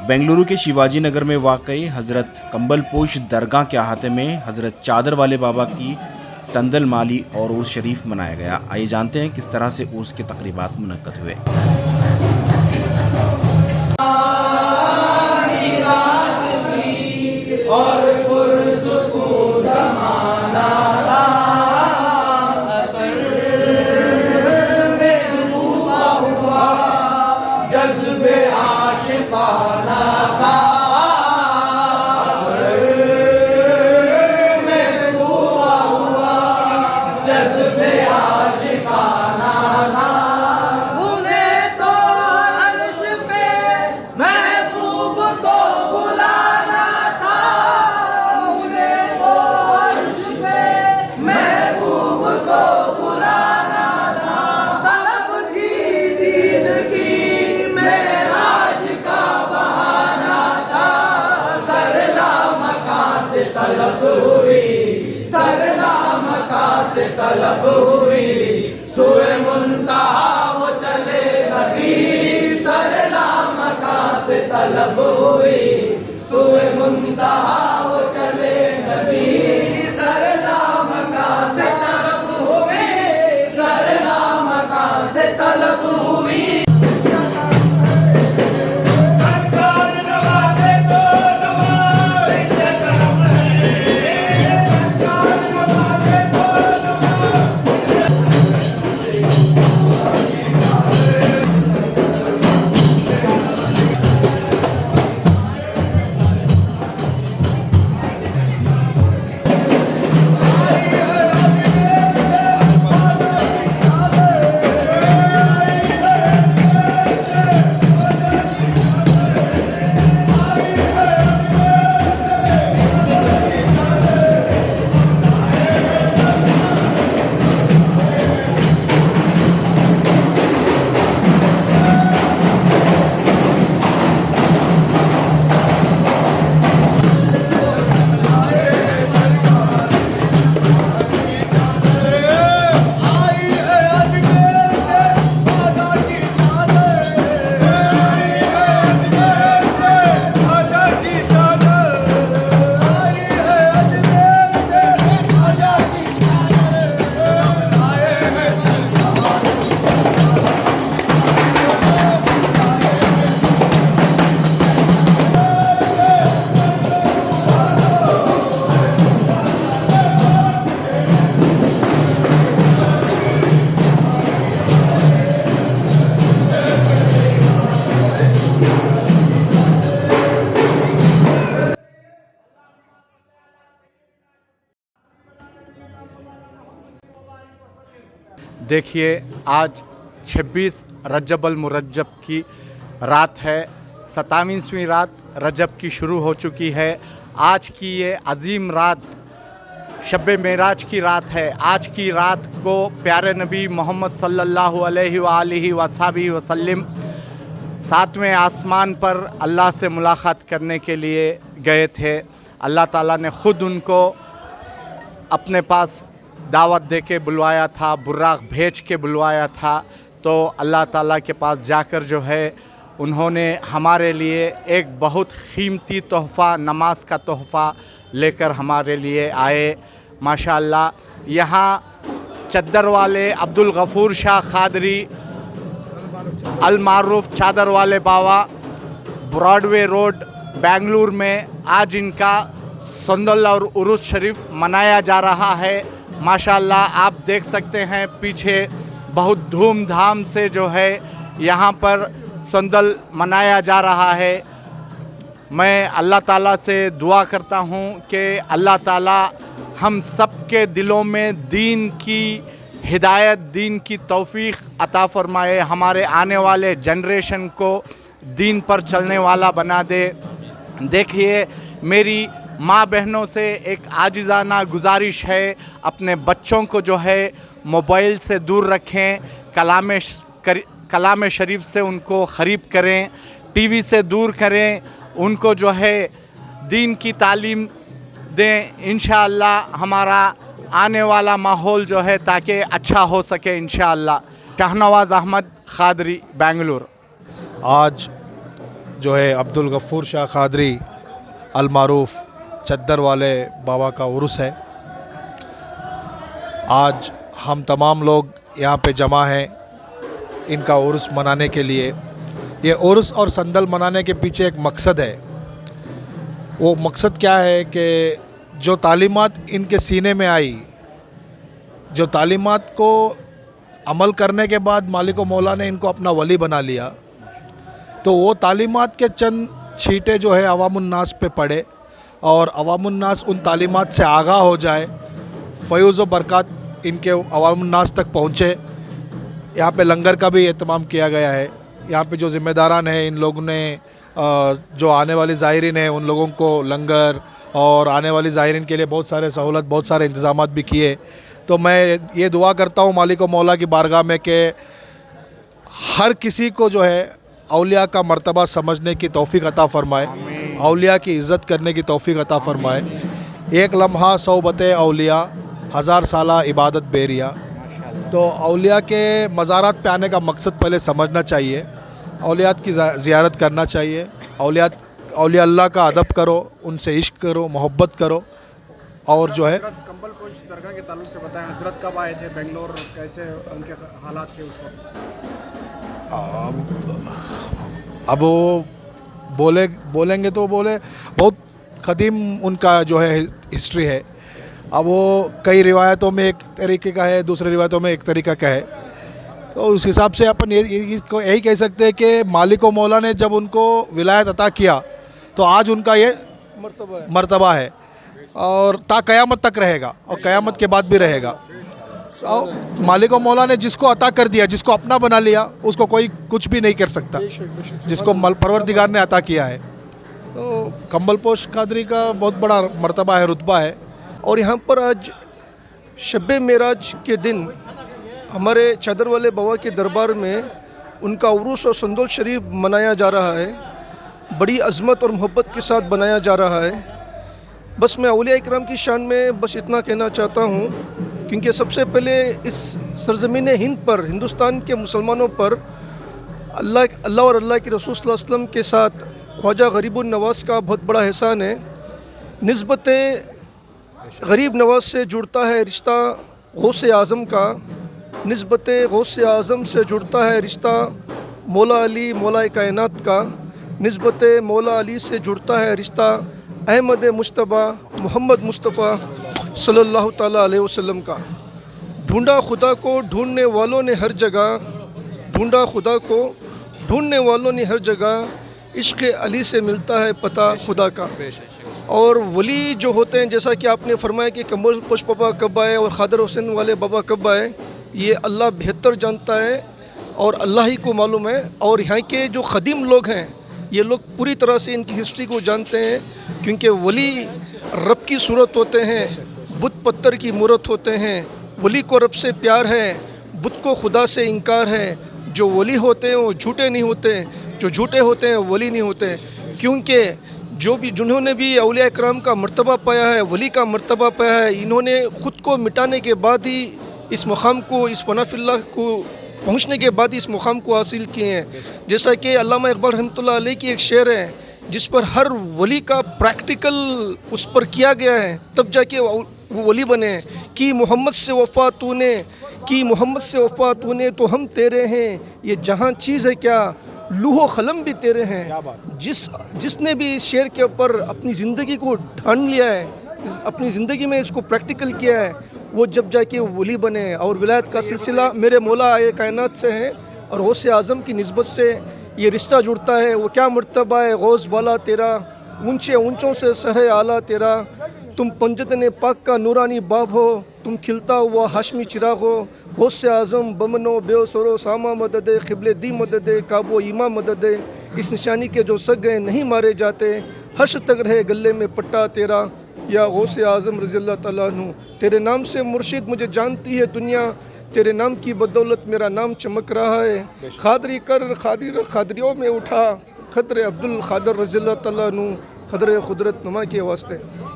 बेंगलुरु के शिवाजी नगर में वाकई हज़रत कंबलपोश दरगाह के अहाते में हज़रत चादर वाले बाबा की संदल माली और उर्स शरीफ मनाया गया। आइए जानते हैं किस तरह से उर्स के तकरीबात मुनक्कद हुए। तलब हुई सोए मुंतहा वो चले नबी सरला मका से तलब हुई सोए मुंतहा वो चले नबी सरला मका से तलब हुई सरला मका से तलब हुई। देखिए, आज 26 रजब अल मुरज्जब की रात है। 27वीं रात रजब की शुरू हो चुकी है। आज की ये अजीम रात शब मेराज की रात है। आज की रात को प्यारे नबी मोहम्मद सल्लल्लाहु अलैहि वसल्लम 7वें आसमान पर अल्लाह से मुलाकात करने के लिए गए थे। अल्लाह ताला ने ख़ुद उनको अपने पास दावत दे के बुलवाया था, बुर्राक भेज के बुलवाया था। तो अल्लाह ताला के पास जाकर जो है उन्होंने हमारे लिए एक बहुत कीमती तोहफ़ा, नमाज का तोहफ़ा लेकर हमारे लिए आए। माशाअल्लाह यहाँ चद्दर वाले अब्दुल गफ़ूर शाह क़ादरी अल मारूफ चादर वाले बाबा ब्रॉडवे रोड बेंगलुरु में आज इनका संदल और उर्स शरीफ मनाया जा रहा है। माशाअल्लाह आप देख सकते हैं पीछे बहुत धूमधाम से जो है यहाँ पर संदल मनाया जा रहा है। मैं अल्लाह ताला से दुआ करता हूँ कि अल्लाह ताला हम सब के दिलों में दीन की हिदायत, दीन की तौफीक अता फ़रमाए, हमारे आने वाले जनरेशन को दीन पर चलने वाला बना दे। देखिए, मेरी माँ बहनों से एक आजिज़ाना गुजारिश है, अपने बच्चों को जो है मोबाइल से दूर रखें, कलाम शरीफ से उनको ख़रीब करें, टीवी से दूर करें, उनको जो है दीन की तालीम दें। इंशाअल्लाह हमारा आने वाला माहौल जो है ताकि अच्छा हो सके इंशाअल्लाह। शाहनवाज़ अहमद क़ादरी, बेंगलुरु। आज जो है अब्दुल गफ़ूर शाह क़ादरी अलमारूफ़ चद्दर वाले बाबा का उर्स है। आज हम तमाम लोग यहाँ पे जमा हैं इनका उर्स मनाने के लिए। ये उर्स और संदल मनाने के पीछे एक मकसद है। वो मकसद क्या है कि जो तालीमात इनके सीने में आई, जो तालीमात को अमल करने के बाद मालिक व मौला ने इनको अपना वली बना लिया, तो वो तालीमात के चंद छींटे जो है अवामुन्नास पे पड़े और अवामुन्नास उन तालीमात से आगाह हो जाए, फ़यूज़ व बरक़ात इनके अवामुन्नास तक पहुँचे। यहाँ पे लंगर का भी एहतमाम किया गया है। यहाँ पे जो ज़िम्मेदारान हैं, इन लोगों ने जो आने वाली ज़ायरीन हैं उन लोगों को लंगर और आने वाली ज़ायरीन के लिए बहुत सारे सहूलत, बहुत सारे इंतज़ामात भी किए। तो मैं ये दुआ करता हूँ मालिक व मौला की बारगाह में कि हर किसी को जो है औलिया का मर्तबा समझने की तौफ़ीक़ अता फ़रमाए, औलिया की इज़्ज़त करने की तौफ़ीक़ अता फ़रमाए। एक लम्हा सौबते औलिया, हज़ार साला इबादत बेरिया। तो औलिया के मज़ारात पे आने का मकसद पहले समझना चाहिए, औलियात की ज़ियारत करना चाहिए। औलिया अल्लाह का अदब करो, उनसे इश्क करो, मोहब्बत करो। और जो है कंबल पोश दरगाह के ताल्लुक से बताएं, हजरत कब आए थे बेंगलोर, कैसे उनके हालात थे उस वक्त? अब वो बोलेंगे तो बोले बहुत क़दीम उनका जो है हिस्ट्री है। अब वो कई रिवायतों में एक तरीके का है, दूसरी रिवायतों में एक तरीका का है। तो उस हिसाब से अपन यही कह सकते हैं कि मालिक व मौला ने जब उनको विलायत अता किया तो आज उनका ये मर्तबा है और ता क़यामत तक रहेगा और क़यामत के बाद भी रहेगा। और मालिक व मौला ने जिसको अता कर दिया, जिसको अपना बना लिया, उसको कोई कुछ भी नहीं कर सकता, जिसको परवरदिगार ने अता किया है। तो कंबल पोश क़ादरी का बहुत बड़ा मर्तबा है, रुतबा है। और यहाँ पर आज शब-ए मेराज के दिन हमारे चादर वाले बाबा के दरबार में उनका उरूस और संदोल शरीफ मनाया जा रहा है। बड़ी अज़मत और मोहब्बत के साथ बनाया जा रहा है। बस मैं औलिया इकराम की शान में बस इतना कहना चाहता हूँ, क्योंकि सबसे पहले इस सरज़मीन हिंद पर, हिंदुस्तान के मुसलमानों पर अल्लाह और अल्लाह के रसूल सल्लल्लाहु अलैहि वसल्लम के साथ ख्वाजा गरीबुन नवाज़ का बहुत बड़ा एहसान है। निस्बत गरीब नवाज से जुड़ता है रिश्ता गौसे आज़म का, निस्बत गौसे आज़म से जुड़ता है रिश्ता मौला अली मौला कायनात का, निस्बत मौला अली से जुड़ता है रिश्ता अहमद मुश्तबा मोहम्मद मुस्तफ़ा सल्लल्लाहु ताला अलैहि वसल्लम का। ढूंढा खुदा को ढूंढने वालों ने हर जगह, ढूंढा खुदा को ढूंढने वालों ने हर जगह, इश्क़ अली से मिलता है पता खुदा का। और वली जो होते हैं, जैसा कि आपने फरमाया कि कंबल पोश बाबा कब आए और ख़ादर हुसैन वाले बाबा कब आए, ये अल्लाह बेहतर जानता है और अल्लाह ही को मालूम है। और यहाँ के जो ख़दीम लोग हैं, ये लोग पूरी तरह से इनकी हिस्ट्री को जानते हैं, क्योंकि वली रब की सूरत होते हैं, बुत पत्थर की मूरत होते हैं। वली को रब से प्यार है, बुत को खुदा से इनकार है। जो वली होते हैं वो झूठे नहीं होते, जो झूठे होते हैं वली नहीं होते। क्योंकि जिन्होंने भी औलिया इकराम का मर्तबा पाया है, वली का मर्तबा पाया है, इन्होंने ख़ुद को मिटाने के बाद ही इस मुकाम को, इस फनाफिल्लाह को पहुँचने के बाद इस मुकाम को हासिल किए हैं। जैसा कि अल्लामा इकबाल रहमतुल्लाह अलैह की एक शेर है, जिस पर हर वली का प्रैक्टिकल उस पर किया गया है, तब जाके वो वली बने। कि मोहम्मद से वफ़ा तूने, कि मोहम्मद से वफ़ा तूने तो हम तेरे हैं, ये जहाँ चीज़ है क्या लूहो क़लम भी तेरे हैं। जिसने भी इस शेर के ऊपर अपनी ज़िंदगी को ढान लिया है, अपनी ज़िंदगी में इसको प्रैक्टिकल किया है, वो जब जाके वली बने। और विलायत का सिलसिला मेरे मौला आए कायनात से है और गौसे आज़म की निस्बत से ये रिश्ता जुड़ता है। वो क्या मर्तबा है गौस वाला तेरा, ऊंचे ऊंचों से सर आला तेरा। तुम पंजतने पाक का नूरानी बाब हो, तुम खिलता हुआ हाशमी चिराग हो। गौसे आज़म बमनो बेसरो सामा मदद, क़िबले दी मदद, काबो ईमा मदद। इस निशानी के जो सग हैं नहीं मारे जाते, हर्ष तक रहे गले में पट्टा तेरा। या गौसे आज़म रज़ी अल्लाह तआला अन्हु, तेरे नाम से मुर्शिद मुझे जानती है दुनिया, तेरे नाम की बदौलत मेरा नाम चमक रहा है। खादरी कर खादरियों में उठा, खदर अब्दुल खादर रज़ी अल्लाह तआला अन्हु, खदर खुदरत नुमा के वास्ते।